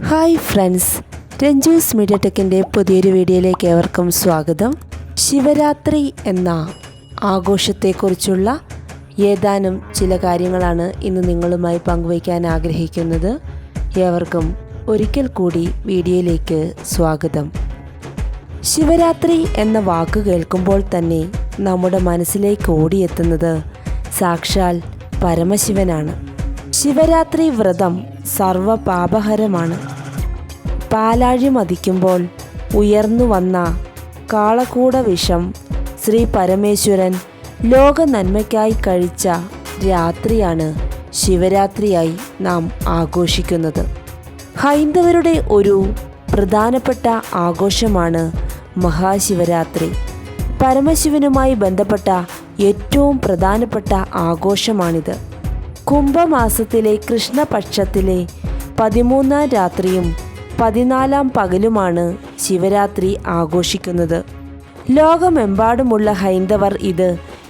Hi friends, Ranju's media ടെക്കിൻ്റെ പുതിയൊരു വീഡിയോയിലേക്ക് ഏവർക്കും സ്വാഗതം. ശിവരാത്രി എന്ന ആഘോഷത്തെക്കുറിച്ചുള്ള ഏതാനും ചില കാര്യങ്ങളാണ് ഇന്ന് നിങ്ങളുമായി പങ്കുവയ്ക്കാൻ ആഗ്രഹിക്കുന്നത്. ഏവർക്കും ഒരിക്കൽ കൂടി വീഡിയോയിലേക്ക് സ്വാഗതം. ശിവരാത്രി എന്ന വാക്ക് കേൾക്കുമ്പോൾ തന്നെ നമ്മുടെ മനസ്സിലേക്ക് ഓടിയെത്തുന്നത് സാക്ഷാൽ പരമശിവനാണ്. ശിവരാത്രി വ്രതം സർവപാപഹരമാണ്. പാലാഴി മതിക്കുമ്പോൾ ഉയർന്നു വന്ന കാളകൂട വിഷം ശ്രീ പരമേശ്വരൻ ലോക നന്മയ്ക്കായി കഴിച്ച രാത്രിയാണ് ശിവരാത്രിയായി നാം ആഘോഷിക്കുന്നത്. ഹൈന്ദവരുടെ ഒരു പ്രധാനപ്പെട്ട ആഘോഷമാണ് മഹാശിവരാത്രി. പരമശിവനുമായി ബന്ധപ്പെട്ട ഏറ്റവും പ്രധാനപ്പെട്ട ആഘോഷമാണിത്. കുംഭമാസത്തിലെ കൃഷ്ണപക്ഷത്തിലെ 13ാം രാത്രിയും 14ാം പകലുമാണ് ശിവരാത്രി ആഘോഷിക്കുന്നത്. ലോകമെമ്പാടുമുള്ള ഹൈന്ദവർ ഇത്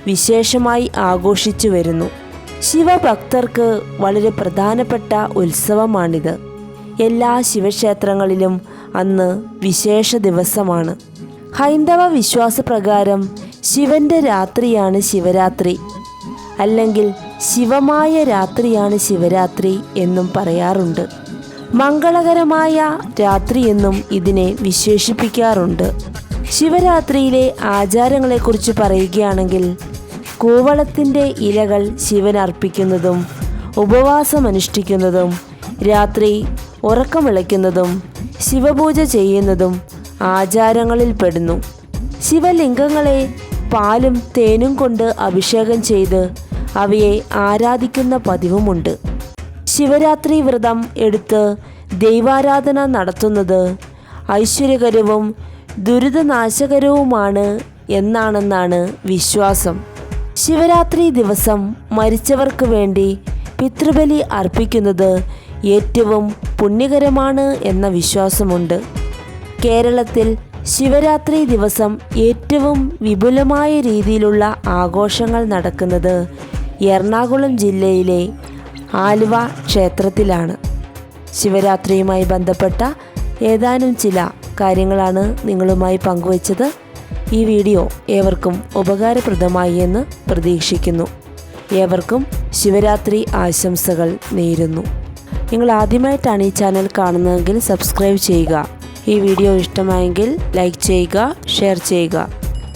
വിശേഷമായി ആഘോഷിച്ചു വരുന്നു. ശിവഭക്തർക്ക് വളരെ പ്രധാനപ്പെട്ട ഉത്സവമാണിത്. എല്ലാ ശിവക്ഷേത്രങ്ങളിലും അന്ന് വിശേഷ ദിവസമാണ്. ഹൈന്ദവ വിശ്വാസപ്രകാരം ശിവന്റെ രാത്രിയാണ് ശിവരാത്രി, അല്ലെങ്കിൽ ശിവമായ രാത്രിയാണ് ശിവരാത്രി എന്നും പറയാറുണ്ട്. മംഗളകരമായ രാത്രി എന്നും ഇതിനെ വിശേഷിപ്പിക്കാറുണ്ട്. ശിവരാത്രിയിലെ ആചാരങ്ങളെക്കുറിച്ച് പറയുകയാണെങ്കിൽ, കൂവളത്തിൻ്റെ ഇലകൾ ശിവനർപ്പിക്കുന്നതും ഉപവാസമനുഷ്ഠിക്കുന്നതും രാത്രി ഉറക്കമിളയ്ക്കുന്നതും ശിവപൂജ ചെയ്യുന്നതും ആചാരങ്ങളിൽ പെടുന്നു. ശിവലിംഗങ്ങളെ പാലും തേനും കൊണ്ട് അഭിഷേകം ചെയ്ത് അവയെ ആരാധിക്കുന്ന പതിവുമുണ്ട്. ശിവരാത്രി വ്രതം എടുത്ത് ദൈവാരാധന നടത്തുന്നത് ഐശ്വര്യകരവും ദുരിതനാശകരവുമാണ് എന്നാണെന്നാണ് വിശ്വാസം. ശിവരാത്രി ദിവസം മരിച്ചവർക്ക് വേണ്ടി പിതൃബലി അർപ്പിക്കുന്നത് ഏറ്റവും പുണ്യകരമാണ് എന്ന വിശ്വാസമുണ്ട്. കേരളത്തിൽ ശിവരാത്രി ദിവസം ഏറ്റവും വിപുലമായ രീതിയിലുള്ള ആഘോഷങ്ങൾ നടക്കുന്നത് എറണാകുളം ജില്ലയിലെ ആലുവ ക്ഷേത്രത്തിലാണ്. ശിവരാത്രിയുമായി ബന്ധപ്പെട്ട ഏതാനും ചില കാര്യങ്ങളാണ് നിങ്ങളുമായി പങ്കുവച്ചത്. ഈ വീഡിയോ ഏവർക്കും ഉപകാരപ്രദമായി എന്ന് പ്രതീക്ഷിക്കുന്നു. ഏവർക്കും ശിവരാത്രി ആശംസകൾ നേരുന്നു. നിങ്ങൾ ആദ്യമായിട്ടാണ് ഈ ചാനൽ കാണുന്നതെങ്കിൽ സബ്സ്ക്രൈബ് ചെയ്യുക. ഈ വീഡിയോ ഇഷ്ടമായെങ്കിൽ ലൈക്ക് ചെയ്യുക, ഷെയർ ചെയ്യുക.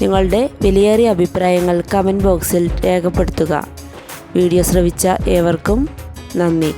നിങ്ങളുടെ വിലയേറിയ അഭിപ്രായങ്ങൾ കമൻറ്റ് ബോക്സിൽ രേഖപ്പെടുത്തുക. വീഡിയോ ശ്രവിച്ച ഏവർക്കും നന്ദി.